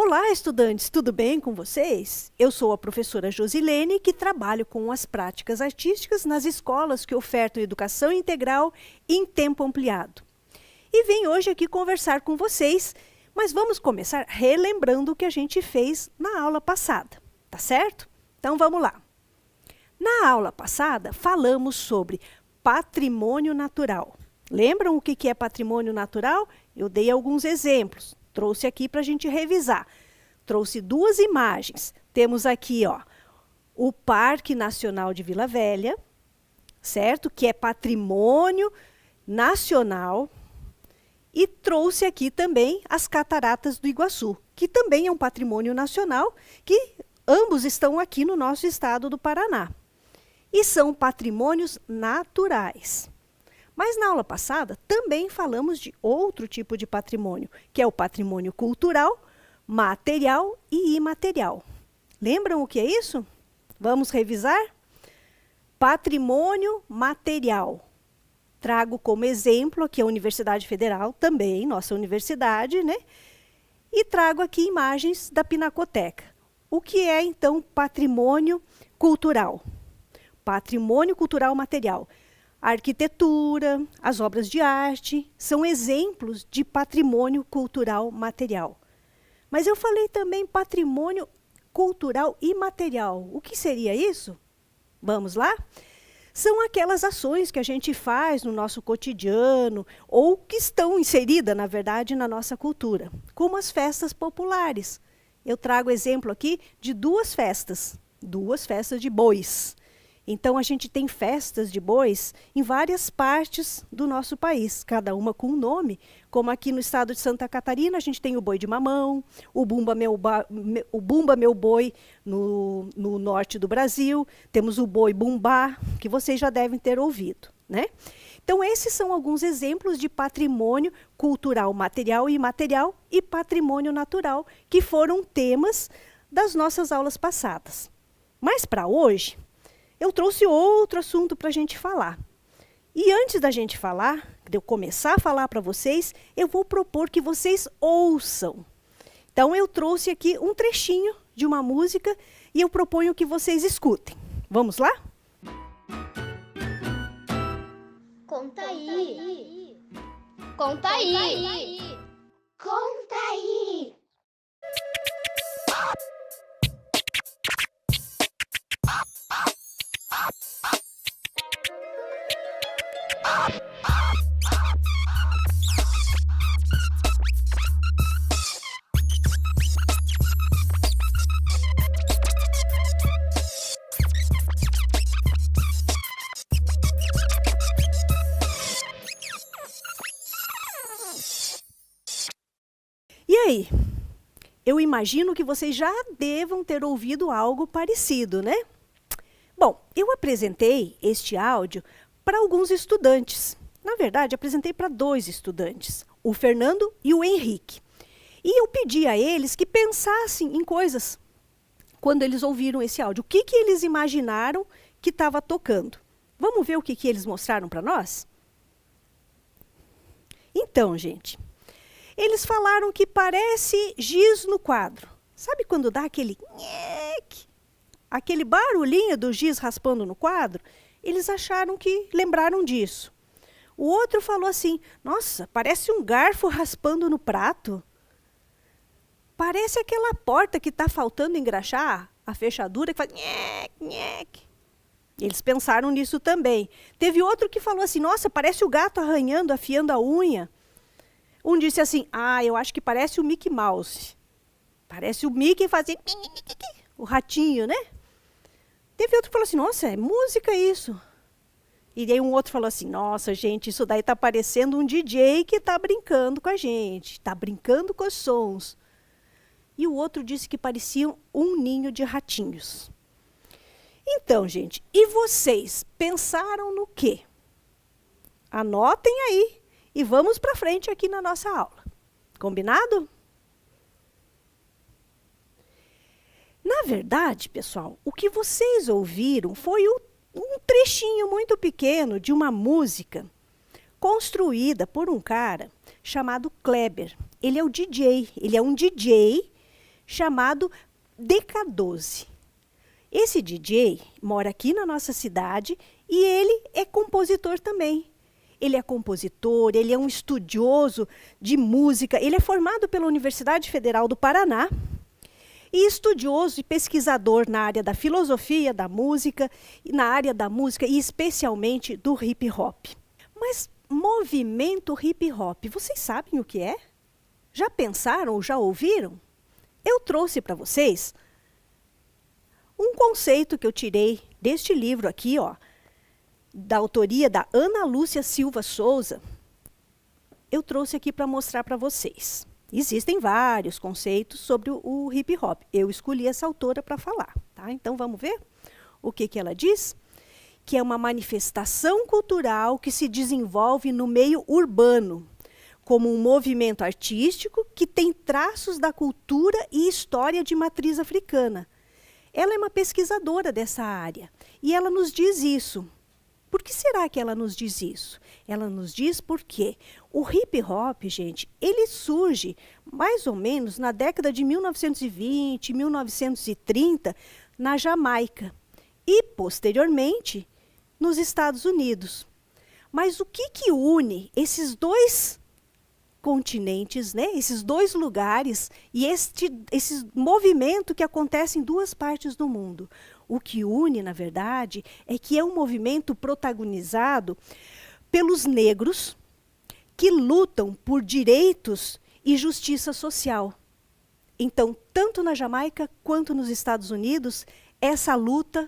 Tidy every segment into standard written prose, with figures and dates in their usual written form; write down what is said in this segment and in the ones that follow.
Olá, estudantes, tudo bem com vocês? Eu sou a professora Josilene, que trabalho com as práticas artísticas nas escolas que ofertam educação integral em tempo ampliado. E vim hoje aqui conversar com vocês, mas vamos começar relembrando o que a gente fez na aula passada, tá certo? Então vamos lá. Na aula passada, falamos sobre patrimônio natural. Lembram o que é patrimônio natural? Eu dei alguns exemplos. Trouxe aqui para a gente revisar. Trouxe duas imagens. Temos aqui, ó, o Parque Nacional de Vila Velha, certo? Que é patrimônio nacional. E trouxe aqui também as Cataratas do Iguaçu, que também é um patrimônio nacional, que ambos estão aqui no nosso estado do Paraná. E são patrimônios naturais. Mas na aula passada também falamos de outro tipo de patrimônio, que é o patrimônio cultural, material e imaterial. Lembram o que é isso? Vamos revisar? Patrimônio material. Trago como exemplo aqui a Universidade Federal, também, nossa universidade, né? E trago aqui imagens da Pinacoteca. O que é, então, patrimônio cultural? Patrimônio cultural material. A arquitetura, as obras de arte, são exemplos de patrimônio cultural material. Mas eu falei também patrimônio cultural imaterial. O que seria isso? Vamos lá? São aquelas ações que a gente faz no nosso cotidiano, ou que estão inseridas, na verdade, na nossa cultura, como as festas populares. Eu trago exemplo aqui de duas festas de bois. Então, a gente tem festas de bois em várias partes do nosso país, cada uma com um nome, como aqui no estado de Santa Catarina, a gente tem o boi de mamão, o Bumba Meu Boi no norte do Brasil, temos o boi bumbá, que vocês já devem ter ouvido, né? Então, esses são alguns exemplos de patrimônio cultural material e imaterial e patrimônio natural, que foram temas das nossas aulas passadas. Mas, para hoje, eu trouxe outro assunto para a gente falar. E antes da gente falar, de eu começar a falar para vocês, eu vou propor que vocês ouçam. Então, eu trouxe aqui um trechinho de uma música e eu proponho que vocês escutem. Vamos lá? Conta aí. Conta aí. Conta aí. E aí? Eu imagino que vocês já devam ter ouvido algo parecido, né? Bom, eu apresentei este áudio para alguns estudantes. Na verdade, apresentei para dois estudantes, o Fernando e o Henrique. E eu pedi a eles que pensassem em coisas quando eles ouviram esse áudio. O que eles imaginaram que estava tocando? Vamos ver o que eles mostraram para nós? Então, gente, eles falaram que parece giz no quadro. Sabe quando dá aquele nhec, aquele barulhinho do giz raspando no quadro? Eles acharam que lembraram disso. O outro falou assim, nossa, parece um garfo raspando no prato. Parece aquela porta que está faltando engraxar, a fechadura, que faz nhec, nhec. Eles pensaram nisso também. Teve outro que falou assim, nossa, parece o gato arranhando, afiando a unha. Um disse assim, eu acho que parece o Mickey Mouse. Parece o Mickey fazendo o ratinho, né? Teve outro que falou assim, nossa, é música isso. E aí um outro falou assim, nossa, gente, isso daí está parecendo um DJ que está brincando com a gente, está brincando com os sons. E o outro disse que pareciam um ninho de ratinhos. Então, gente, e vocês pensaram no quê? Anotem aí e vamos para frente aqui na nossa aula. Combinado? Na verdade, pessoal, o que vocês ouviram foi um trechinho muito pequeno de uma música construída por um cara chamado Kleber. Ele é um DJ chamado DK12. Esse DJ mora aqui na nossa cidade e ele é compositor também. Ele é compositor, ele é um estudioso de música, ele é formado pela Universidade Federal do Paraná e estudioso e pesquisador na área da filosofia, da música, e especialmente do hip hop. Mas movimento hip hop, vocês sabem o que é? Já pensaram ou já ouviram? Eu trouxe para vocês um conceito que eu tirei deste livro aqui, ó, da autoria da Ana Lúcia Silva Souza. Eu trouxe aqui para mostrar para vocês. Existem vários conceitos sobre o hip hop. Eu escolhi essa autora para falar, tá? Então vamos ver o que ela diz? Que é uma manifestação cultural que se desenvolve no meio urbano, como um movimento artístico que tem traços da cultura e história de matriz africana. Ela é uma pesquisadora dessa área e ela nos diz isso. Por que será que ela nos diz isso? Ela nos diz porque o hip hop, gente, ele surge mais ou menos na década de 1920, 1930, na Jamaica e, posteriormente, nos Estados Unidos. Mas o que une esses dois continentes, né? Esses dois lugares e esse movimento que acontece em duas partes do mundo? O que une, na verdade, é que é um movimento protagonizado pelos negros que lutam por direitos e justiça social. Então, tanto na Jamaica quanto nos Estados Unidos, essa luta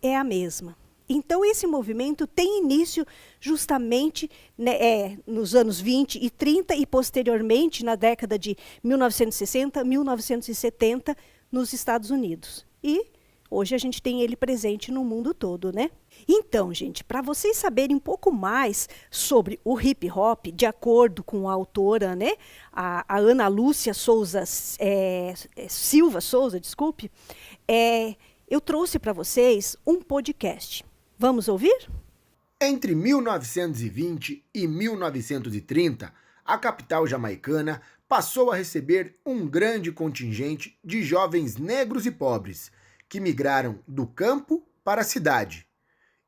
é a mesma. Então, esse movimento tem início justamente, né, nos anos 20 e 30 e, posteriormente, na década de 1960, 1970, nos Estados Unidos. E hoje a gente tem ele presente no mundo todo, né? Então, gente, para vocês saberem um pouco mais sobre o hip hop, de acordo com a autora, né, a Ana Lúcia Silva Souza, desculpe, eu trouxe para vocês um podcast. Vamos ouvir? Entre 1920 e 1930, a capital jamaicana passou a receber um grande contingente de jovens negros e pobres, que migraram do campo para a cidade.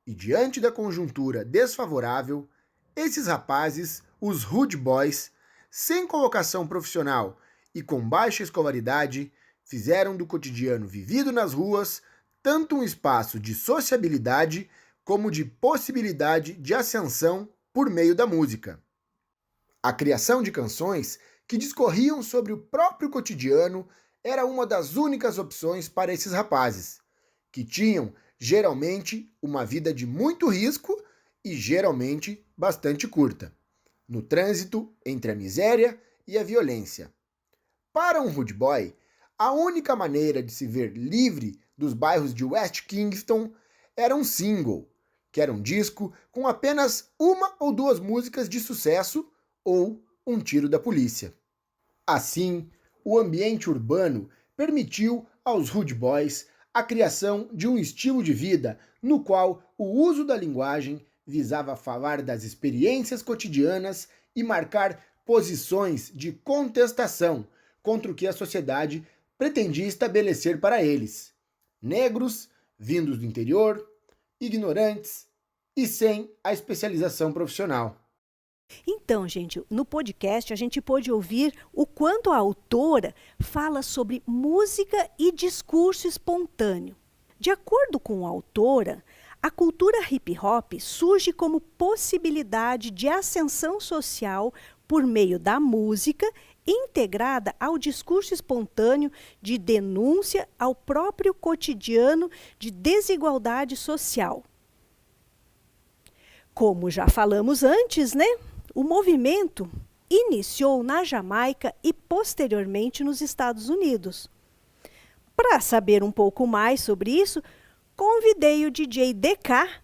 E diante da conjuntura desfavorável, esses rapazes, os Hood Boys, sem colocação profissional e com baixa escolaridade, fizeram do cotidiano vivido nas ruas tanto um espaço de sociabilidade como de possibilidade de ascensão por meio da música. A criação de canções que discorriam sobre o próprio cotidiano era uma das únicas opções para esses rapazes, que tinham, geralmente, uma vida de muito risco e, geralmente, bastante curta, no trânsito entre a miséria e a violência. Para um Hood Boy, a única maneira de se ver livre dos bairros de West Kingston era um single, que era um disco com apenas uma ou duas músicas de sucesso ou um tiro da polícia. Assim, o ambiente urbano permitiu aos Hood Boys a criação de um estilo de vida no qual o uso da linguagem visava falar das experiências cotidianas e marcar posições de contestação contra o que a sociedade pretendia estabelecer para eles. Negros, vindos do interior, ignorantes e sem a especialização profissional. Então, gente, no podcast a gente pôde ouvir o quanto a autora fala sobre música e discurso espontâneo. De acordo com a autora, a cultura hip hop surge como possibilidade de ascensão social por meio da música, integrada ao discurso espontâneo de denúncia ao próprio cotidiano de desigualdade social. Como já falamos antes, né? O movimento iniciou na Jamaica e posteriormente nos Estados Unidos. Para saber um pouco mais sobre isso, convidei o DJ DK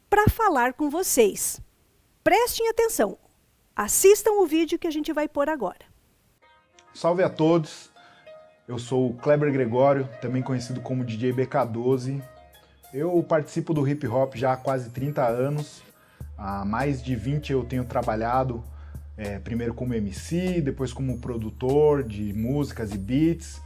para falar com vocês. Prestem atenção, assistam o vídeo que a gente vai pôr agora. Salve a todos, eu sou o Kleber Gregório, também conhecido como DJ BK12. Eu participo do hip hop já há quase 30 anos. Há mais de 20 eu tenho trabalhado, primeiro como MC, depois como produtor de músicas e beats.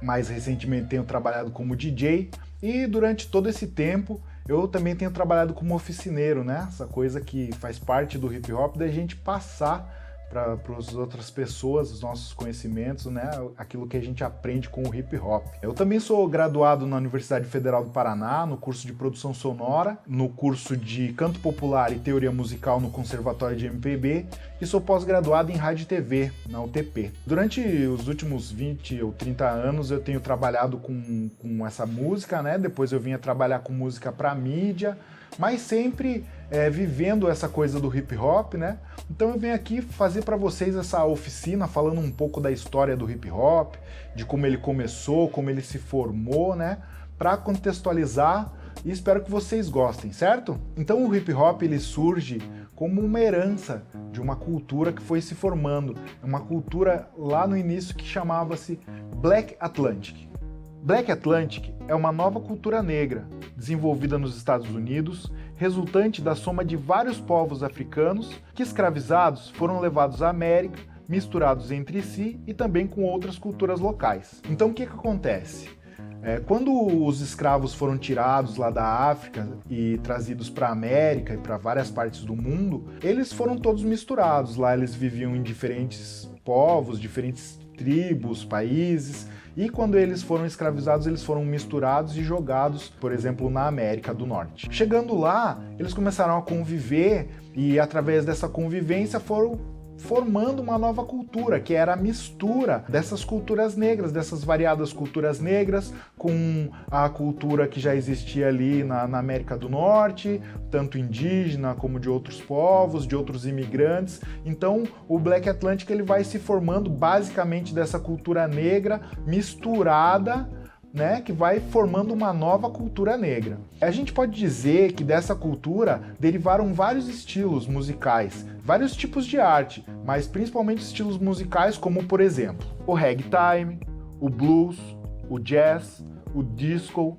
mais recentemente tenho trabalhado como DJ, e durante todo esse tempo eu também tenho trabalhado como oficineiro, né? Essa coisa que faz parte do hip hop, da gente passar para as outras pessoas os nossos conhecimentos, né? Aquilo que a gente aprende com o hip hop. Eu também sou graduado na Universidade Federal do Paraná, no curso de produção sonora, no curso de canto popular e teoria musical no Conservatório de MPB, e sou pós-graduado em rádio e TV, na UTP. Durante os últimos 20 ou 30 anos eu tenho trabalhado com essa música, né? Depois eu vinha trabalhar com música para mídia, mas sempre vivendo essa coisa do hip hop, né? Então eu venho aqui fazer para vocês essa oficina falando um pouco da história do hip hop, de como ele começou, como ele se formou, né? Para contextualizar, e espero que vocês gostem, certo? Então o hip hop ele surge como uma herança de uma cultura que foi se formando, uma cultura lá no início que chamava-se Black Atlantic. Black Atlantic é uma nova cultura negra, desenvolvida nos Estados Unidos, resultante da soma de vários povos africanos que, escravizados, foram levados à América, misturados entre si e também com outras culturas locais. Então o que acontece? Quando os escravos foram tirados lá da África e trazidos para a América e para várias partes do mundo, eles foram todos misturados. Lá eles viviam em diferentes povos, diferentes tribos, países, e quando eles foram escravizados, eles foram misturados e jogados, por exemplo, na América do Norte. Chegando lá, eles começaram a conviver e através dessa convivência foram formando uma nova cultura, que era a mistura dessas culturas negras, dessas variadas culturas negras, com a cultura que já existia ali na América do Norte, tanto indígena como de outros povos, de outros imigrantes. Então o Black Atlantic ele vai se formando basicamente dessa cultura negra misturada, né, que vai formando uma nova cultura negra. A gente pode dizer que dessa cultura derivaram vários estilos musicais, vários tipos de arte, mas principalmente estilos musicais como, por exemplo, o ragtime, o blues, o jazz, o disco,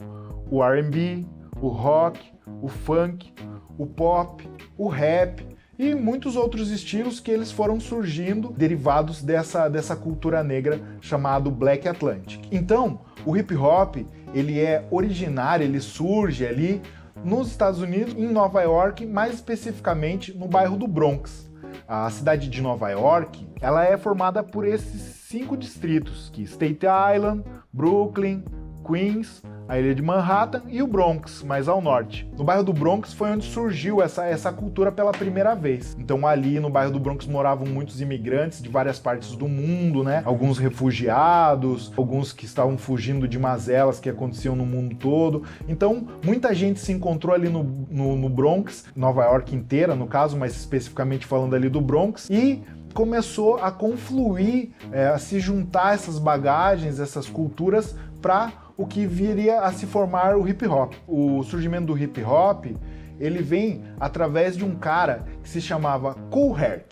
o R&B, o rock, o funk, o pop, o rap e muitos outros estilos que eles foram surgindo derivados dessa cultura negra chamado Black Atlantic. Então, o hip hop, ele é originário, ele surge ali nos Estados Unidos, em Nova York, mais especificamente no bairro do Bronx. A cidade de Nova York, ela é formada por esses 5 distritos, que Staten Island, Brooklyn, Queens, a ilha de Manhattan e o Bronx, mais ao norte. No bairro do Bronx foi onde surgiu essa cultura pela primeira vez. Então ali no bairro do Bronx moravam muitos imigrantes de várias partes do mundo, né? Alguns refugiados, alguns que estavam fugindo de mazelas que aconteciam no mundo todo. Então muita gente se encontrou ali no Bronx, Nova York inteira no caso, mas especificamente falando ali do Bronx, e começou a confluir, a se juntar essas bagagens, essas culturas para o que viria a se formar o hip hop. O surgimento do hip hop, ele vem através de um cara que se chamava Kool Herc,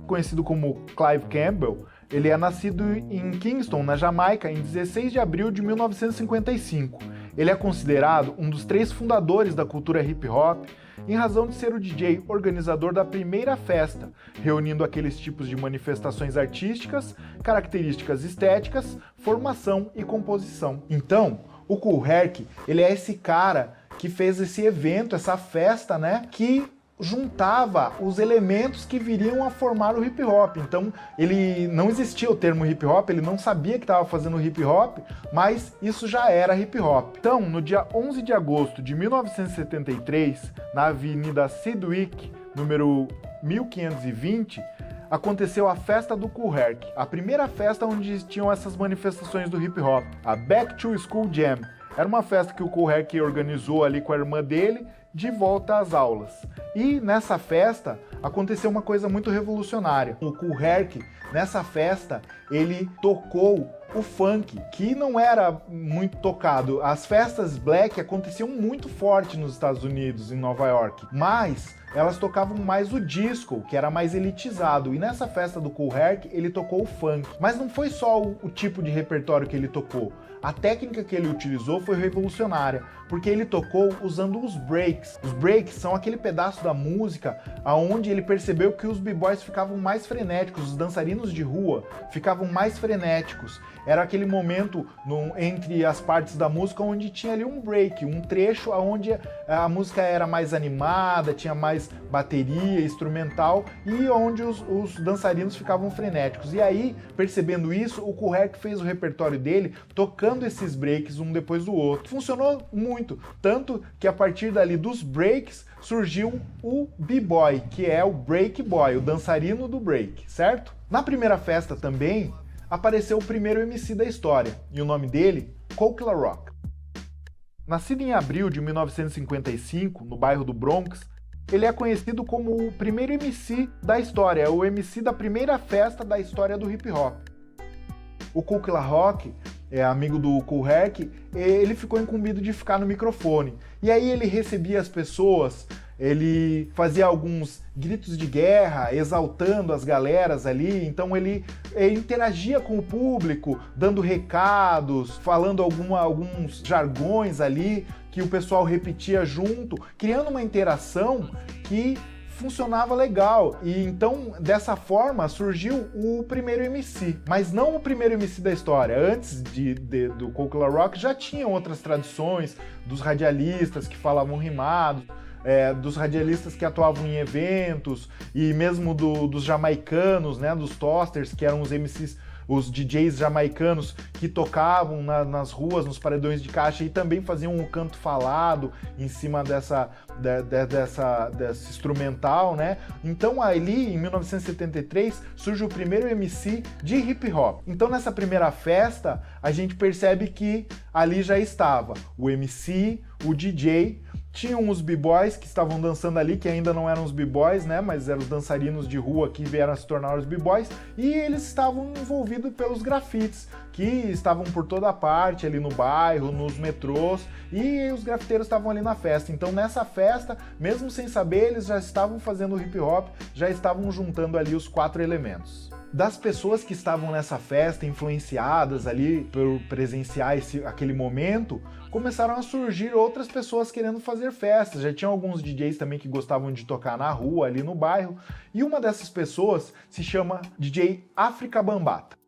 conhecido como Clive Campbell. Ele é nascido em Kingston, na Jamaica, em 16 de abril de 1955. Ele é considerado um dos 3 fundadores da cultura hip hop, em razão de ser o DJ organizador da primeira festa, reunindo aqueles tipos de manifestações artísticas, características estéticas, formação e composição. Então, o Kool Herc, ele é esse cara que fez esse evento, essa festa, né, que juntava os elementos que viriam a formar o hip hop. Então, ele não existia o termo hip hop, ele não sabia que estava fazendo hip hop, mas isso já era hip hop. Então, no dia 11 de agosto de 1973, na Avenida Sedgwick, número 1520, aconteceu a festa do Kool Herc, a primeira festa onde tinham essas manifestações do hip hop, a Back to School Jam. Era uma festa que o Kool Herc organizou ali com a irmã dele, de volta às aulas. E nessa festa aconteceu uma coisa muito revolucionária. O Kool Herc, nessa festa, ele tocou o funk, que não era muito tocado. As festas black aconteciam muito forte nos Estados Unidos, em Nova York, mas elas tocavam mais o disco, que era mais elitizado, e nessa festa do Kool Herc ele tocou o funk. Mas não foi só o tipo de repertório que ele tocou. A técnica que ele utilizou foi revolucionária, porque ele tocou usando os breaks. Os breaks são aquele pedaço da música onde ele percebeu que os b-boys ficavam mais frenéticos, os dançarinos de rua ficavam mais frenéticos. Era aquele momento entre as partes da música onde tinha ali um break, um trecho onde a música era mais animada, tinha mais bateria, instrumental, e onde os dançarinos ficavam frenéticos. E aí, percebendo isso, o Kool Herc fez o repertório dele tocando esses breaks um depois do outro. Funcionou muito, tanto que a partir dali dos breaks surgiu o b-boy, que é o break boy, o dançarino do break, certo? Na primeira festa também apareceu o primeiro MC da história, e o nome dele, Coke La Rock. Nascido em abril de 1955, no bairro do Bronx, ele é conhecido como o primeiro MC da história, o MC da primeira festa da história do hip hop. O Coke La Rock, amigo do Kool Herc, ele ficou incumbido de ficar no microfone. E aí ele recebia as pessoas, ele fazia alguns gritos de guerra, exaltando as galeras ali, então ele interagia com o público, dando recados, falando alguns jargões ali, que o pessoal repetia junto, criando uma interação que funcionava legal. E então, dessa forma, surgiu o primeiro MC. Mas não o primeiro MC da história. Antes do Coke La Rock já tinham outras tradições dos radialistas que falavam rimado, dos radialistas que atuavam em eventos, e mesmo dos jamaicanos, né, dos toasters, que eram os MCs, os DJs jamaicanos que tocavam nas ruas, nos paredões de caixa, e também faziam um canto falado em cima desse instrumental, né? Então ali, em 1973, surge o primeiro MC de hip hop. Então nessa primeira festa, a gente percebe que ali já estava o MC, o DJ, tinham os b-boys que estavam dançando ali, que ainda não eram os b-boys, né, mas eram os dançarinos de rua que vieram a se tornar os b-boys, e eles estavam envolvidos pelos grafites, que estavam por toda parte, ali no bairro, nos metrôs, e os grafiteiros estavam ali na festa. Então nessa festa, mesmo sem saber, eles já estavam fazendo hip hop, já estavam juntando ali os 4 elementos. Das pessoas que estavam nessa festa, influenciadas ali por presenciar aquele momento, começaram a surgir outras pessoas querendo fazer festas. Já tinha alguns DJs também que gostavam de tocar na rua, ali no bairro, e uma dessas pessoas se chama DJ Afrika Bambaataa.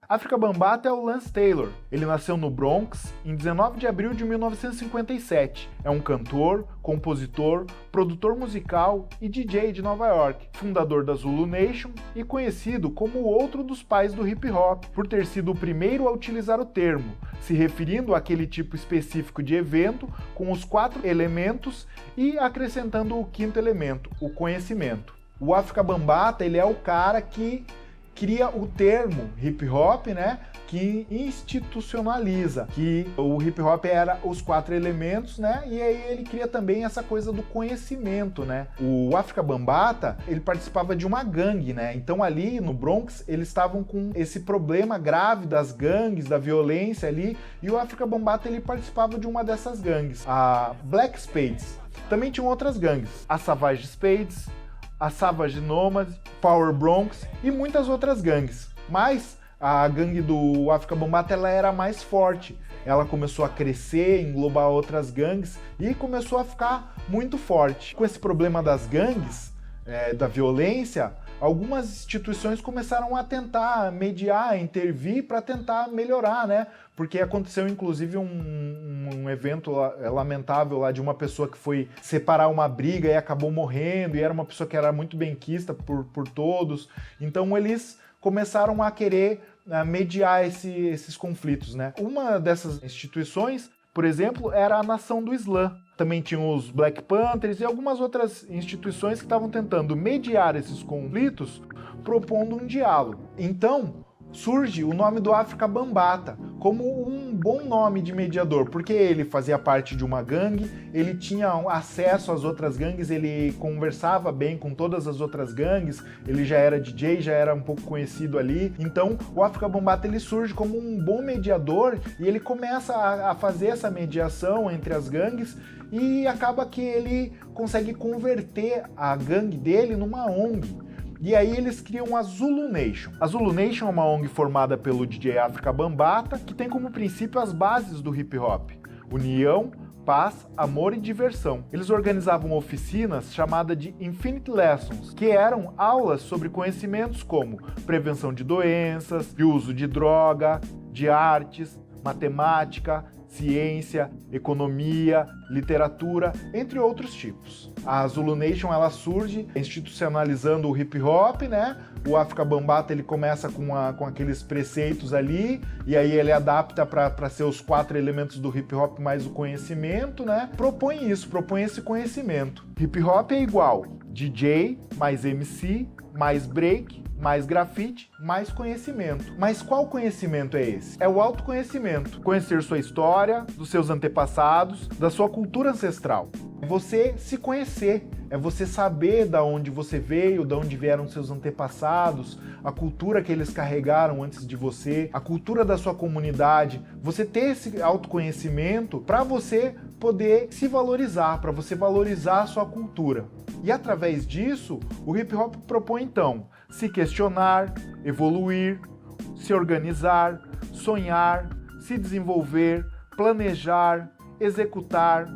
Afrika Bambaataa é o Lance Taylor. Ele nasceu no Bronx em 19 de abril de 1957. É um cantor, compositor, produtor musical e DJ de Nova York, fundador da Zulu Nation e conhecido como outro dos pais do hip hop, por ter sido o primeiro a utilizar o termo, se referindo àquele tipo específico de evento com os 4 elementos e acrescentando o 5º elemento, o conhecimento. O Afrika Bambaataa, ele é o cara que cria o termo hip hop, né, que institucionaliza, que o hip hop era os 4 elementos, né, e aí ele cria também essa coisa do conhecimento, né. O Afrika Bambaataa, ele participava de uma gangue, né, então ali no Bronx eles estavam com esse problema grave das gangues, da violência ali, e o Afrika Bambaataa ele participava de uma dessas gangues, a Black Spades. Também tinham outras gangues, a Savage Spades, a Savage Nomad, Power Bronx e muitas outras gangues. Mas a gangue do Afrika Bambaataa ela era mais forte. Ela começou a crescer, englobar outras gangues e começou a ficar muito forte. Com esse problema das gangues, da violência, algumas instituições começaram a tentar mediar, intervir para tentar melhorar, né? Porque aconteceu inclusive um evento lamentável lá de uma pessoa que foi separar uma briga e acabou morrendo, e era uma pessoa que era muito benquista por todos. Então eles começaram a querer mediar esses conflitos, né? Uma dessas instituições, por exemplo, era a Nação do Islã. Também tinham os Black Panthers e algumas outras instituições que estavam tentando mediar esses conflitos, propondo um diálogo. Então, surge o nome do África Bambaataa como um bom nome de mediador, porque ele fazia parte de uma gangue, ele tinha acesso às outras gangues, ele conversava bem com todas as outras gangues, ele já era DJ, já era um pouco conhecido ali. Então o África Bambaataa ele surge como um bom mediador e ele começa a fazer essa mediação entre as gangues e acaba que ele consegue converter a gangue dele numa ONG. E aí eles criam a Zulu Nation. A Zulu Nation é uma ONG formada pelo DJ África Bambaataa, que tem como princípio as bases do hip hop: união, paz, amor e diversão. Eles organizavam oficinas chamadas de Infinite Lessons, que eram aulas sobre conhecimentos como prevenção de doenças, de uso de droga, de artes, matemática, ciência, economia, literatura, entre outros tipos. A Zulu Nation ela surge institucionalizando o hip hop, né? O África Bambaataa ele começa com aqueles preceitos ali, e aí ele adapta para ser os 4 elementos do hip hop mais o conhecimento, né? Propõe esse conhecimento. Hip hop é igual DJ mais MC mais break mais grafite, mais conhecimento. Mas qual conhecimento é esse? É o autoconhecimento. Conhecer sua história, dos seus antepassados, da sua cultura ancestral. É você se conhecer, é você saber da onde você veio, da onde vieram seus antepassados, a cultura que eles carregaram antes de você, a cultura da sua comunidade. Você ter esse autoconhecimento para você poder se valorizar, para você valorizar a sua cultura. E através disso, o hip hop propõe então se questionar, evoluir, se organizar, sonhar, se desenvolver, planejar, executar,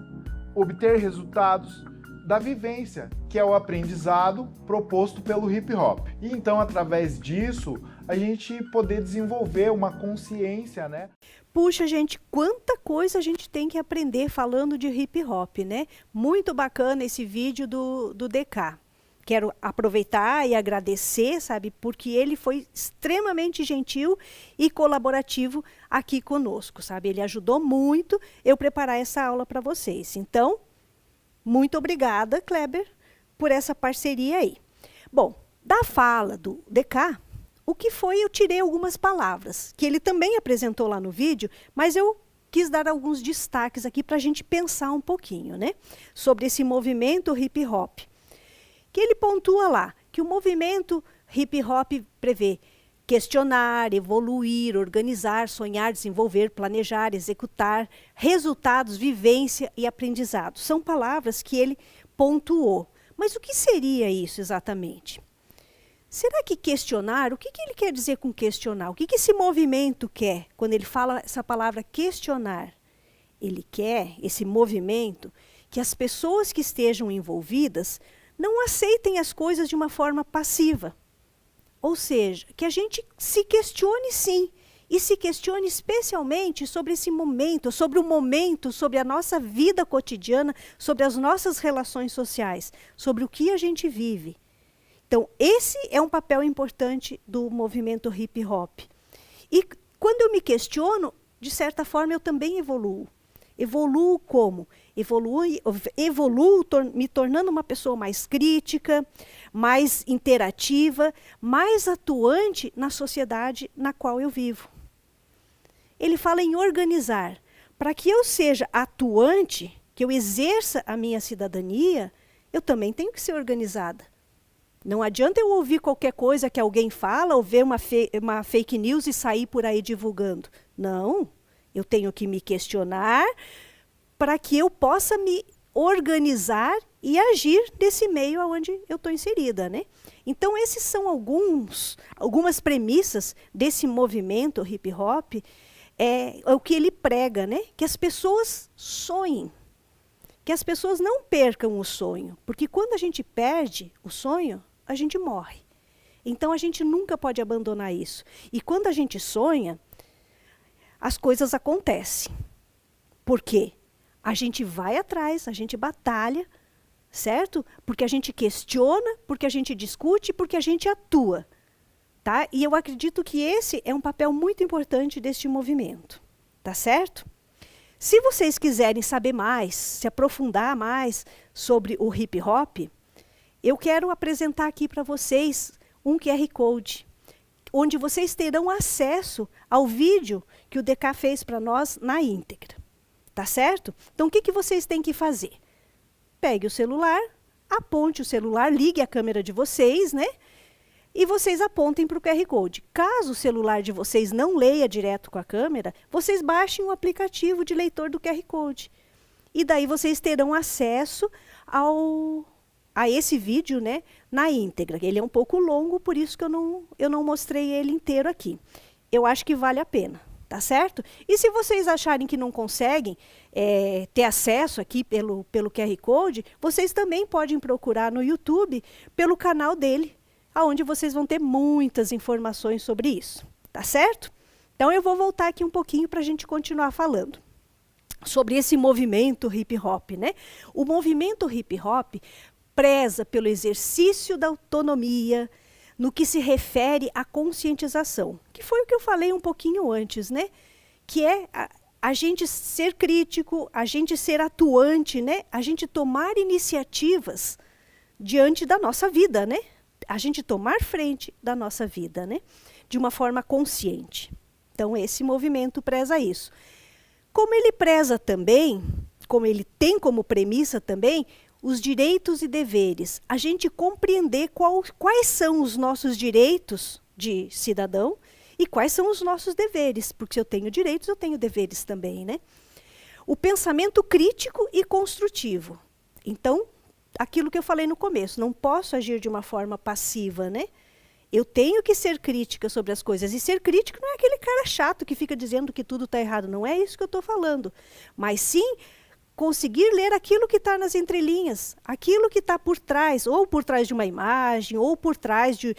obter resultados da vivência, que é o aprendizado proposto pelo hip hop. E então, através disso, a gente poder desenvolver uma consciência, né? Puxa, gente, quanta coisa a gente tem que aprender falando de hip hop, né? Muito bacana esse vídeo do DK. Quero aproveitar e agradecer, sabe, porque ele foi extremamente gentil e colaborativo aqui conosco, sabe? Ele ajudou muito eu preparar essa aula para vocês. Então, muito obrigada, Kleber, por essa parceria aí. Bom, da fala do DK, o que foi, eu tirei algumas palavras, que ele também apresentou lá no vídeo, mas eu quis dar alguns destaques aqui para a gente pensar um pouquinho, né? Sobre esse movimento hip hop. Que ele pontua lá que o movimento hip hop prevê questionar, evoluir, organizar, sonhar, desenvolver, planejar, executar, resultados, vivência e aprendizado. São palavras que ele pontuou. Mas o que seria isso exatamente? Será que questionar, o que ele quer dizer com questionar? O que esse movimento quer quando ele fala essa palavra questionar? Ele quer, esse movimento, que as pessoas que estejam envolvidas não aceitem as coisas de uma forma passiva. Ou seja, que a gente se questione sim, e se questione especialmente sobre esse momento, sobre a nossa vida cotidiana, sobre as nossas relações sociais, sobre o que a gente vive. Então, esse é um papel importante do movimento hip hop. E quando eu me questiono, de certa forma eu também evoluo. Evoluo como? Evoluo me tornando uma pessoa mais crítica, mais interativa, mais atuante na sociedade na qual eu vivo. Ele fala em organizar. Para que eu seja atuante, que eu exerça a minha cidadania, eu também tenho que ser organizada. Não adianta eu ouvir qualquer coisa que alguém fala, ou ver uma fake news e sair por aí divulgando. Não. Eu tenho que me questionar para que eu possa me organizar e agir nesse meio onde eu estou inserida, né? Então, esses são algumas premissas desse movimento hip hop, é o que ele prega, né? Que as pessoas sonhem, que as pessoas não percam o sonho, porque quando a gente perde o sonho, a gente morre. Então, a gente nunca pode abandonar isso. E quando a gente sonha, as coisas acontecem. Por quê? A gente vai atrás, a gente batalha, certo? Porque a gente questiona, porque a gente discute, porque a gente atua. Tá? E eu acredito que esse é um papel muito importante deste movimento. Tá certo? Se vocês quiserem saber mais, se aprofundar mais sobre o hip hop, eu quero apresentar aqui para vocês um QR Code. onde vocês terão acesso ao vídeo que o DK fez para nós na íntegra. Tá certo? Então, o que vocês têm que fazer? Pegue o celular, aponte o celular, ligue a câmera de vocês, né? E vocês apontem para o QR Code. Caso o celular de vocês não leia direto com a câmera, vocês baixem o aplicativo de leitor do QR Code. E daí vocês terão acesso a esse vídeo, né, na íntegra. Ele é um pouco longo, por isso que eu não mostrei ele inteiro aqui. Eu acho que vale a pena, tá certo? E se vocês acharem que não conseguem ter acesso aqui pelo QR Code, vocês também podem procurar no YouTube pelo canal dele, onde vocês vão ter muitas informações sobre isso, tá certo? Então eu vou voltar aqui um pouquinho para a gente continuar falando sobre esse movimento hip hop, né? O movimento hip hop preza pelo exercício da autonomia no que se refere à conscientização, que foi o que eu falei um pouquinho antes, né? Que é a gente ser crítico, a gente ser atuante, né? A gente tomar iniciativas diante da nossa vida, né? A gente tomar frente da nossa vida, né? De uma forma consciente. Então, esse movimento preza isso. Como ele preza também, como ele tem como premissa também, os direitos e deveres, a gente compreender quais são os nossos direitos de cidadão e quais são os nossos deveres, porque se eu tenho direitos, eu tenho deveres também, né? O pensamento crítico e construtivo. Então, aquilo que eu falei no começo, não posso agir de uma forma passiva, né? Eu tenho que ser crítica sobre as coisas. E ser crítico não é aquele cara chato que fica dizendo que tudo está errado. Não é isso que eu estou falando. Mas sim conseguir ler aquilo que está nas entrelinhas, aquilo que está por trás, ou por trás de uma imagem, ou por trás de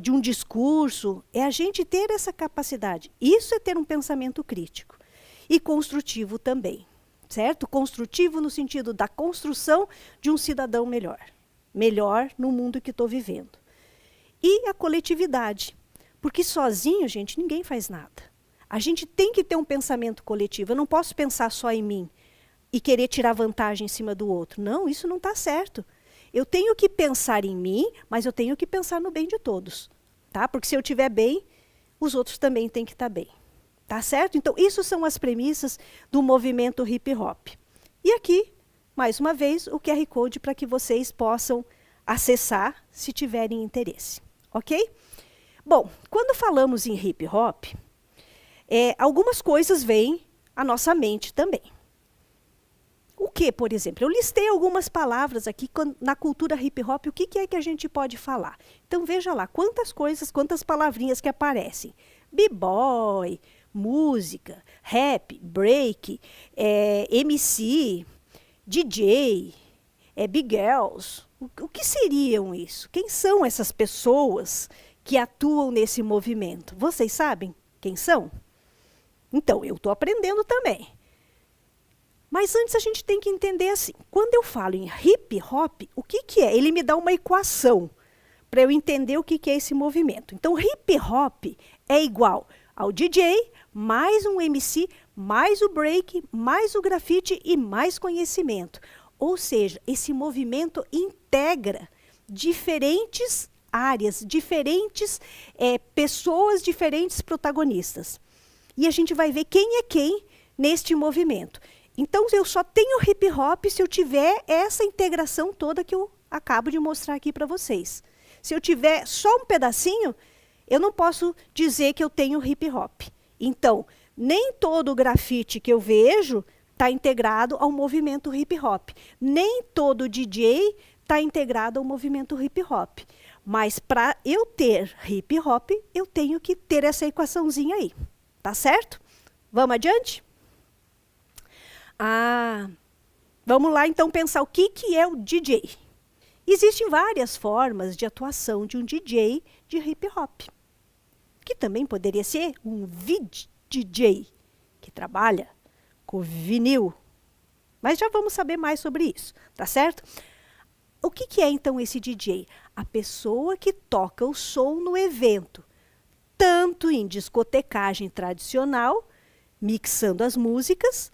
um discurso. É a gente ter essa capacidade. Isso é ter um pensamento crítico. E construtivo também, certo? Construtivo no sentido da construção de um cidadão melhor. Melhor no mundo que estou vivendo. E a coletividade. Porque sozinho, gente, ninguém faz nada. A gente tem que ter um pensamento coletivo. Eu não posso pensar só em mim e querer tirar vantagem em cima do outro. Não, isso não está certo. Eu tenho que pensar em mim, mas eu tenho que pensar no bem de todos. Tá? Porque se eu estiver bem, os outros também têm que estar bem. Tá certo? Então, isso são as premissas do movimento hip hop. E aqui, mais uma vez, o QR Code para que vocês possam acessar se tiverem interesse. Ok? Bom, quando falamos em hip hop, algumas coisas vêm à nossa mente também. O que, por exemplo? Eu listei algumas palavras aqui na cultura hip hop, o que é que a gente pode falar? Então, veja lá, quantas coisas, quantas palavrinhas que aparecem. B-boy, música, rap, break, MC, DJ, big girls. O que seriam isso? Quem são essas pessoas que atuam nesse movimento? Vocês sabem quem são? Então, eu estou aprendendo também. Mas antes a gente tem que entender assim, quando eu falo em hip hop, o que é? Ele me dá uma equação para eu entender o que é esse movimento. Então, hip hop é igual ao DJ, mais um MC, mais o break, mais o grafite e mais conhecimento. Ou seja, esse movimento integra diferentes áreas, diferentes pessoas, diferentes protagonistas. E a gente vai ver quem é quem neste movimento. Então, eu só tenho hip hop se eu tiver essa integração toda que eu acabo de mostrar aqui para vocês. Se eu tiver só um pedacinho, eu não posso dizer que eu tenho hip hop. Então, nem todo o grafite que eu vejo está integrado ao movimento hip hop. Nem todo DJ está integrado ao movimento hip hop. Mas para eu ter hip hop, eu tenho que ter essa equaçãozinha aí. Tá certo? Vamos adiante? Vamos lá então pensar o que é o DJ. Existem várias formas de atuação de um DJ de hip hop. Que também poderia ser um DJ, que trabalha com vinil. Mas já vamos saber mais sobre isso, tá certo? O que é então esse DJ? A pessoa que toca o som no evento, tanto em discotecagem tradicional, mixando as músicas,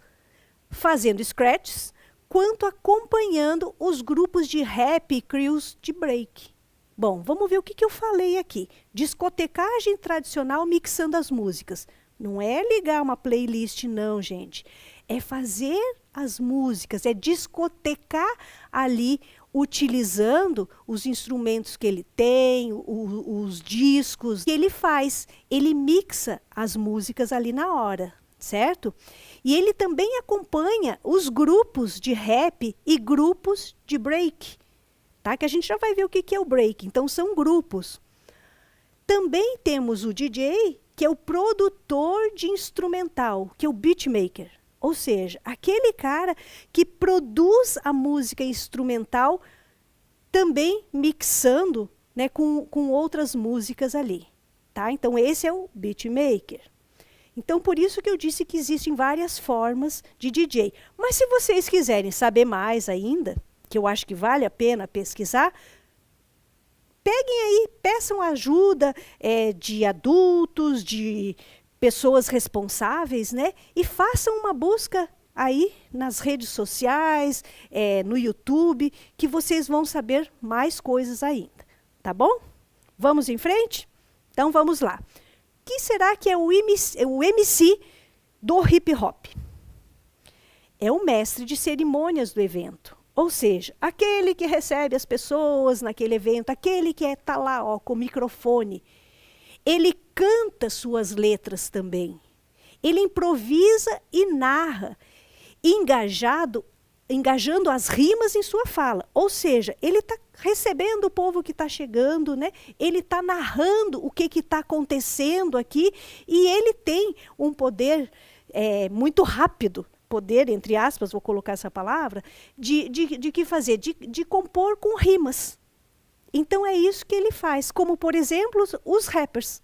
fazendo scratches, quanto acompanhando os grupos de rap e crews de break. Bom, vamos ver o que eu falei aqui. Discotecagem tradicional mixando as músicas. Não é ligar uma playlist, não, gente. É fazer as músicas, é discotecar ali, utilizando os instrumentos que ele tem, os discos que ele faz. Ele mixa as músicas ali na hora, certo? E ele também acompanha os grupos de rap e grupos de break, tá? Que a gente já vai ver o que é o break. Então, são grupos. Também temos o DJ, que é o produtor de instrumental, que é o beatmaker. Ou seja, aquele cara que produz a música instrumental, também mixando, né, com outras músicas ali. Tá? Então, esse é o beatmaker. Então, por isso que eu disse que existem várias formas de DJ. Mas se vocês quiserem saber mais ainda, que eu acho que vale a pena pesquisar, peguem aí, peçam ajuda de adultos, de pessoas responsáveis, né? E façam uma busca aí nas redes sociais, no YouTube, que vocês vão saber mais coisas ainda, tá bom? Vamos em frente? Então, vamos lá. O que será que é o MC do hip hop? É o mestre de cerimônias do evento. Ou seja, aquele que recebe as pessoas naquele evento, aquele que está lá com o microfone. Ele canta suas letras também. Ele improvisa e narra, engajando as rimas em sua fala. Ou seja, ele está recebendo o povo que está chegando, né? Ele está narrando o que está acontecendo aqui, e ele tem um poder muito rápido, poder, entre aspas, vou colocar essa palavra, de que fazer? De compor com rimas. Então é isso que ele faz, como, por exemplo, os rappers,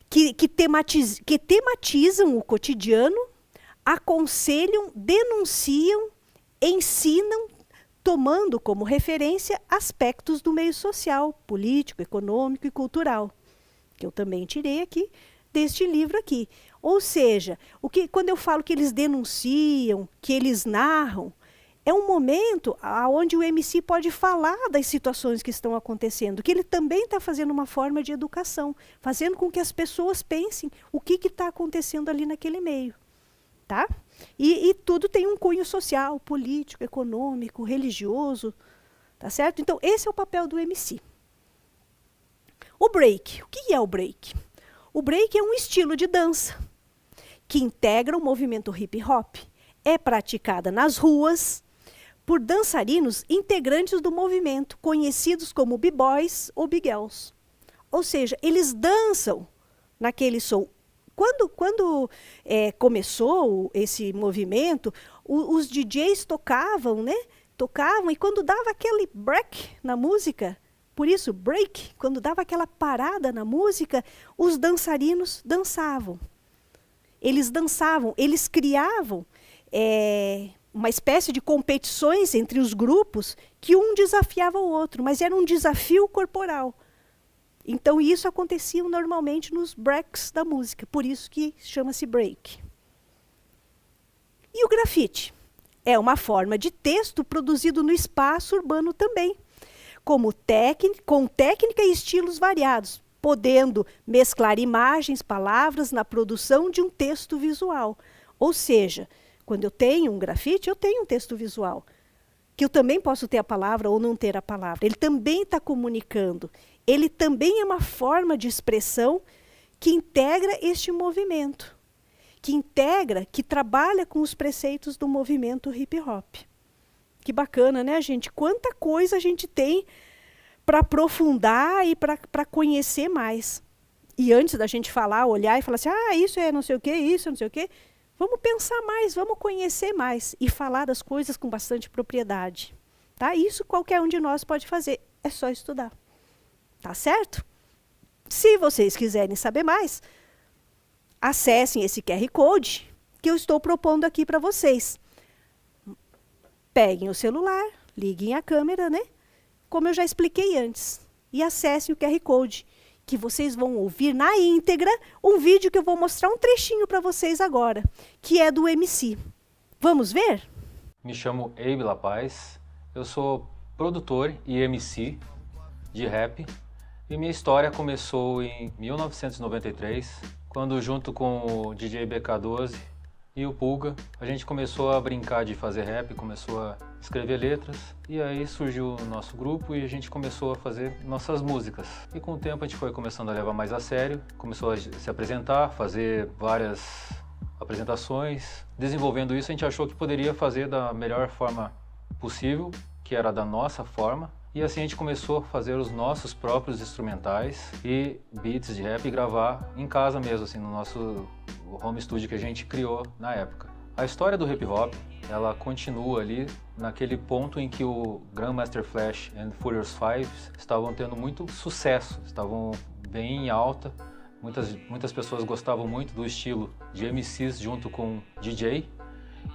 que tematizam o cotidiano, aconselham, denunciam, ensinam, tomando como referência aspectos do meio social, político, econômico e cultural, que eu também tirei aqui deste livro aqui. Ou seja, quando eu falo que eles denunciam, que eles narram, é um momento onde o MC pode falar das situações que estão acontecendo, que ele também está fazendo uma forma de educação, fazendo com que as pessoas pensem o que está acontecendo ali naquele meio. Tá? E tudo tem um cunho social, político, econômico, religioso, tá certo? Então, esse é o papel do MC. O break. O que é o break? O break é um estilo de dança que integra o movimento hip hop. É praticada nas ruas por dançarinos integrantes do movimento, conhecidos como b-boys ou b-girls. Ou seja, eles dançam naquele som. Quando começou esse movimento, os DJs tocavam, né? Tocavam, e quando dava aquele break na música, por isso break, quando dava aquela parada na música, os dançarinos dançavam. Eles dançavam, eles criavam uma espécie de competições entre os grupos, que um desafiava o outro, mas era um desafio corporal. Então, isso acontecia normalmente nos breaks da música, por isso que chama-se break. E o grafite? É uma forma de texto produzido no espaço urbano também, com técnica e estilos variados, podendo mesclar imagens, palavras na produção de um texto visual. Ou seja, quando eu tenho um grafite, eu tenho um texto visual, que eu também posso ter a palavra ou não ter a palavra. Ele também está comunicando. Ele também é uma forma de expressão que integra este movimento, que trabalha com os preceitos do movimento hip hop. Que bacana, né, gente? Quanta coisa a gente tem para aprofundar e para conhecer mais. E antes da gente falar, olhar e falar assim, isso é não sei o quê, isso é não sei o quê, vamos pensar mais, vamos conhecer mais e falar das coisas com bastante propriedade. Tá? Isso qualquer um de nós pode fazer, é só estudar. Tá certo? Se vocês quiserem saber mais, acessem esse QR Code que eu estou propondo aqui para vocês. Peguem o celular, liguem a câmera, né? Como eu já expliquei antes. E acessem o QR Code, que vocês vão ouvir na íntegra um vídeo que eu vou mostrar um trechinho para vocês agora, que é do MC. Vamos ver? Me chamo Abe Lapaz, eu sou produtor e MC. de rap. E minha história começou em 1993, quando junto com o DJ BK12 e o Pulga, a gente começou a brincar de fazer rap, começou a escrever letras, e aí surgiu o nosso grupo e a gente começou a fazer nossas músicas. E com o tempo a gente foi começando a levar mais a sério, começou a se apresentar, fazer várias apresentações. Desenvolvendo isso, a gente achou que poderia fazer da melhor forma possível, que era da nossa forma. E assim a gente começou a fazer os nossos próprios instrumentais e beats de rap e gravar em casa mesmo, assim, no nosso home studio que a gente criou na época. A história do hip hop, ela continua ali naquele ponto em que o Grandmaster Flash e Furious Five estavam tendo muito sucesso, estavam bem em alta. Muitas pessoas gostavam muito do estilo de MCs junto com DJ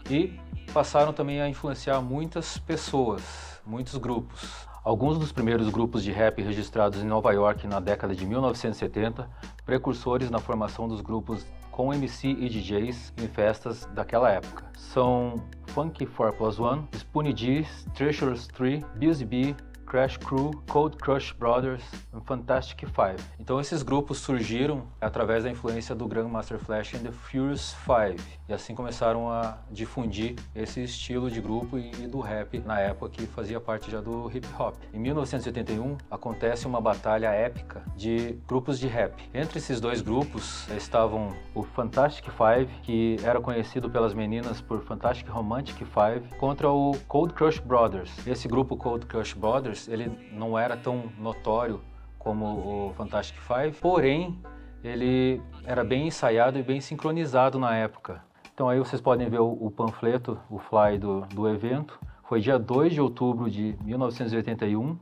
e passaram também a influenciar muitas pessoas, muitos grupos. Alguns dos primeiros grupos de rap registrados em Nova York na década de 1970, precursores na formação dos grupos com MC e DJs em festas daquela época, são Funky 4+1, Spoonie D, Treacherous 3, Busy Bee, Crash Crew, Cold Crush Brothers e Fantastic Five. Então esses grupos surgiram através da influência do Grandmaster Flash e The Furious Five, e assim começaram a difundir esse estilo de grupo e do rap na época, que fazia parte já do hip hop. Em 1981 acontece uma batalha épica de grupos de rap. Entre esses dois grupos estavam o Fantastic Five, que era conhecido pelas meninas por Fantastic Romantic Five, contra o Cold Crush Brothers. Esse grupo Cold Crush Brothers, ele não era tão notório como o Fantastic Five, porém ele era bem ensaiado e bem sincronizado na época. Então aí vocês podem ver o panfleto, o fly do evento. Foi dia 2 de outubro de 1981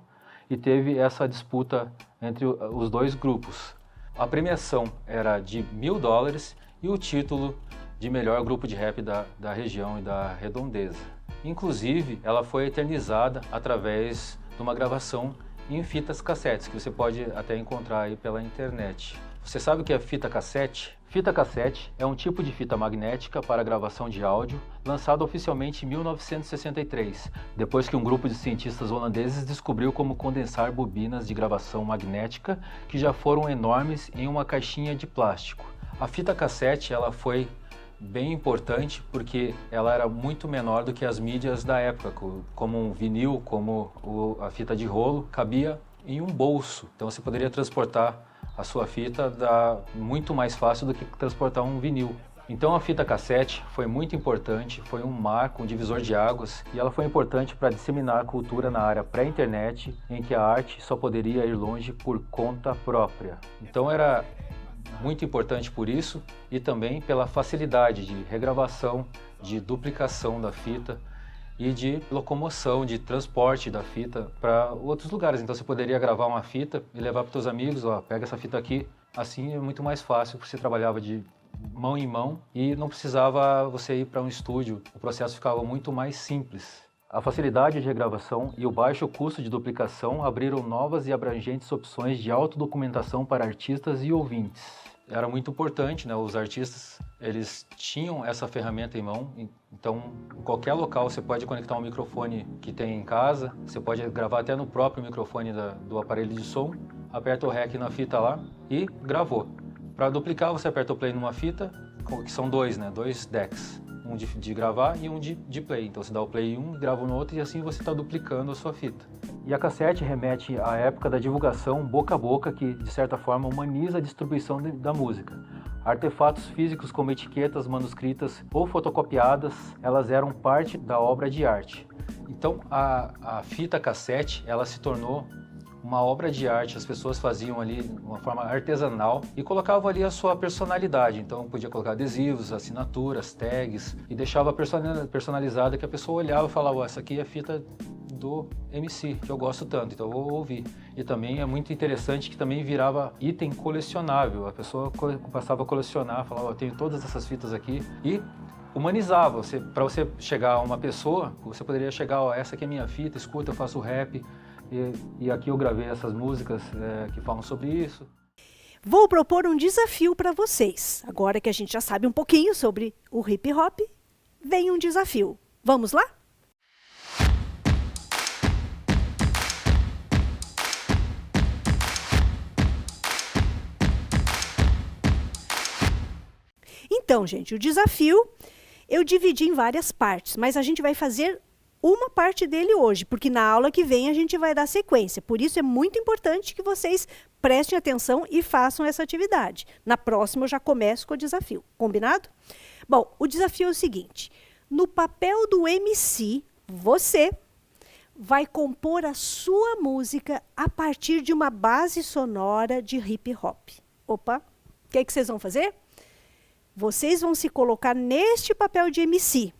e teve essa disputa entre os dois grupos. A premiação era de $1.000 e o título de melhor grupo de rap da região e da redondeza. Inclusive, ela foi eternizada através de uma gravação em fitas cassetes, que você pode até encontrar aí pela internet. Você sabe o que é fita cassete? Fita cassete é um tipo de fita magnética para gravação de áudio, lançado oficialmente em 1963, depois que um grupo de cientistas holandeses descobriu como condensar bobinas de gravação magnética que já foram enormes em uma caixinha de plástico. A fita cassete ela foi bem importante porque ela era muito menor do que as mídias da época, como um vinil, como a fita de rolo, cabia em um bolso. Então você poderia transportar a sua fita muito mais fácil do que transportar um vinil. Então a fita cassete foi muito importante, foi um marco, um divisor de águas, e ela foi importante para disseminar a cultura na área pré-internet, em que a arte só poderia ir longe por conta própria. Então era muito importante por isso e também pela facilidade de regravação, de duplicação da fita e de locomoção, de transporte da fita para outros lugares. Então você poderia gravar uma fita e levar para os seus amigos, ó, pega essa fita aqui. Assim é muito mais fácil, porque você trabalhava de mão em mão e não precisava você ir para um estúdio. O processo ficava muito mais simples. A facilidade de regravação e o baixo custo de duplicação abriram novas e abrangentes opções de autodocumentação para artistas e ouvintes. Era muito importante, né? Os artistas, eles tinham essa ferramenta em mão, então em qualquer local você pode conectar um microfone que tem em casa, você pode gravar até no próprio microfone do aparelho de som, aperta o REC na fita lá e gravou. Para duplicar, você aperta o play numa fita, que são dois, né? 2 decks. Um de gravar e um de play. Então você dá o play em um, grava no outro e assim você está duplicando a sua fita. E a cassete remete à época da divulgação boca a boca que, de certa forma, humaniza a distribuição da música. Artefatos físicos como etiquetas manuscritas ou fotocopiadas, elas eram parte da obra de arte. Então a fita cassete, ela se tornou uma obra de arte. As pessoas faziam ali de uma forma artesanal e colocavam ali a sua personalidade. Então podia colocar adesivos, assinaturas, tags e deixava personalizada, que a pessoa olhava e falava, essa aqui é a fita do MC, que eu gosto tanto, então eu vou ouvir. E também é muito interessante que também virava item colecionável. A pessoa passava a colecionar, falava, eu tenho todas essas fitas aqui e humanizava. Para você chegar a uma pessoa, você poderia chegar, ó, essa aqui é minha fita, escuta, eu faço rap. E aqui eu gravei essas músicas que falam sobre isso. Vou propor um desafio para vocês. Agora que a gente já sabe um pouquinho sobre o hip hop, vem um desafio. Vamos lá? Então, gente, o desafio eu dividi em várias partes, mas a gente vai fazer uma parte dele hoje, porque na aula que vem a gente vai dar sequência. Por isso é muito importante que vocês prestem atenção e façam essa atividade. Na próxima eu já começo com o desafio, combinado? Bom, o desafio é o seguinte, no papel do MC, você vai compor a sua música a partir de uma base sonora de hip hop. Opa, o que é que vocês vão fazer? Vocês vão se colocar neste papel de MC.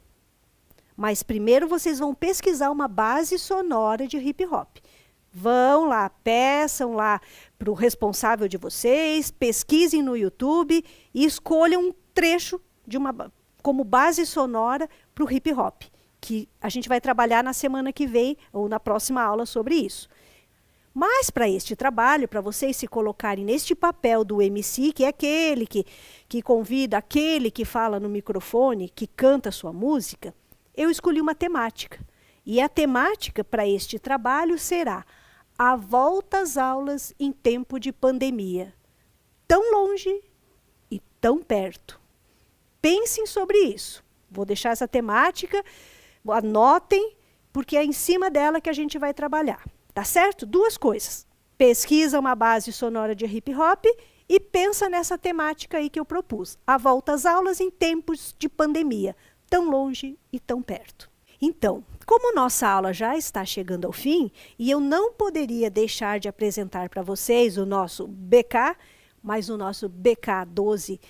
Mas primeiro vocês vão pesquisar uma base sonora de hip hop. Vão lá, peçam lá para o responsável de vocês, pesquisem no YouTube e escolham um trecho como base sonora para o hip hop, que a gente vai trabalhar na semana que vem ou na próxima aula sobre isso. Mas para este trabalho, para vocês se colocarem neste papel do MC, que é aquele que convida, aquele que fala no microfone, que canta a sua música, eu escolhi uma temática. E a temática para este trabalho será a volta às aulas em tempo de pandemia. Tão longe e tão perto. Pensem sobre isso. Vou deixar essa temática, anotem, porque é em cima dela que a gente vai trabalhar. Tá certo? Duas coisas. Pesquisa uma base sonora de hip hop e pensa nessa temática aí que eu propus. A volta às aulas em tempos de pandemia. Tão longe e tão perto. Então, como nossa aula já está chegando ao fim, e eu não poderia deixar de apresentar para vocês o nosso BK, mas o nosso BK12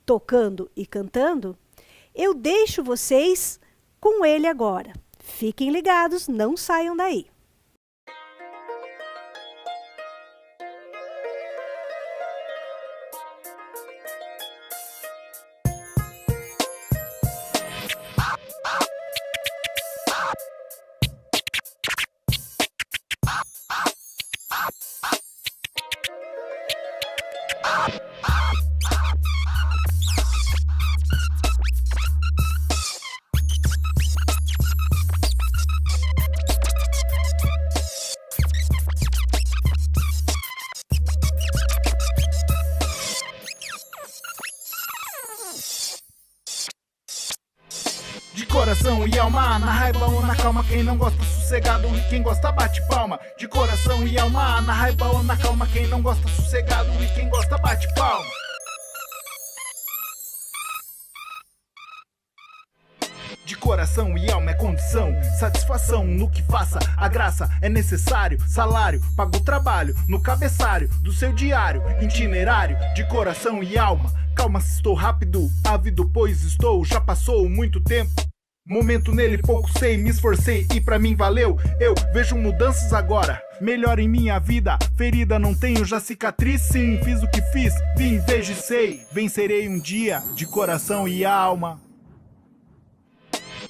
tocando e cantando, eu deixo vocês com ele agora. Fiquem ligados, não saiam daí. De coração e alma, na raiva ou na calma, quem não gosta sossegado e quem gosta bate palma. De coração e alma, na raiva ou na calma, quem não gosta sossegado e quem gosta bate palma. De coração e alma é condição, satisfação no que faça, a graça é necessário, salário, paga o trabalho, no cabeçalho do seu diário, itinerário, de coração e alma. Calma se estou rápido, ávido pois estou, já passou muito tempo. Momento nele pouco sei, me esforcei e pra mim valeu. Eu vejo mudanças agora, melhor em minha vida. Ferida não tenho, já cicatriz sim. Fiz o que fiz, vim, vejo e sei. Vencerei um dia, de coração e alma.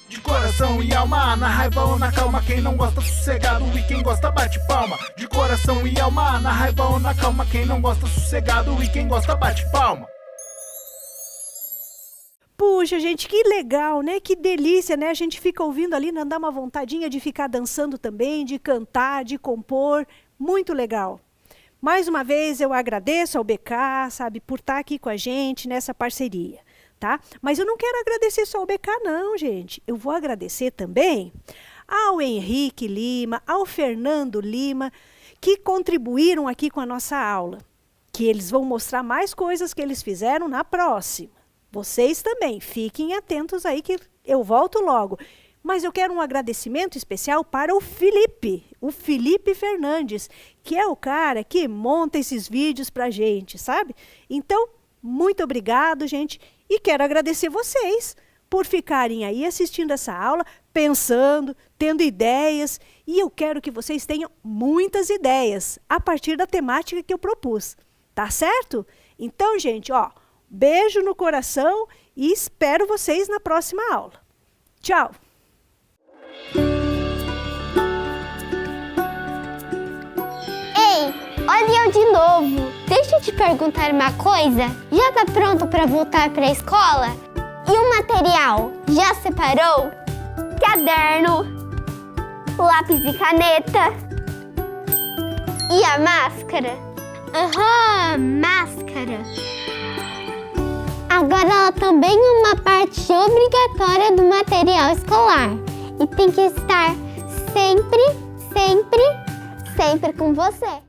De coração e alma, na raiva ou na calma, quem não gosta sossegado e quem gosta bate palma. De coração e alma, na raiva ou na calma, quem não gosta sossegado e quem gosta bate palma. Puxa, gente, que legal, né? Que delícia, né? A gente fica ouvindo ali, não dá uma vontadinha de ficar dançando também, de cantar, de compor. Muito legal. Mais uma vez, eu agradeço ao BK, sabe, por estar aqui com a gente nessa parceria, tá? Mas eu não quero agradecer só ao BK, não, gente. Eu vou agradecer também ao Henrique Lima, ao Fernando Lima, que contribuíram aqui com a nossa aula. Que eles vão mostrar mais coisas que eles fizeram na próxima. Vocês também, fiquem atentos aí que eu volto logo. Mas eu quero um agradecimento especial para o Felipe Fernandes, que é o cara que monta esses vídeos pra gente, sabe? Então, muito obrigado, gente. E quero agradecer vocês por ficarem aí assistindo essa aula, pensando, tendo ideias. E eu quero que vocês tenham muitas ideias a partir da temática que eu propus. Tá certo? Então, gente, ó, beijo no coração e espero vocês na próxima aula. Tchau! Ei, olha eu de novo. Deixa eu te perguntar uma coisa. Já tá pronto para voltar para a escola? E o material? Já separou? Caderno, lápis e caneta. E a máscara? Aham, máscara. Agora ela também é uma parte obrigatória do material escolar e tem que estar sempre, sempre, sempre com você.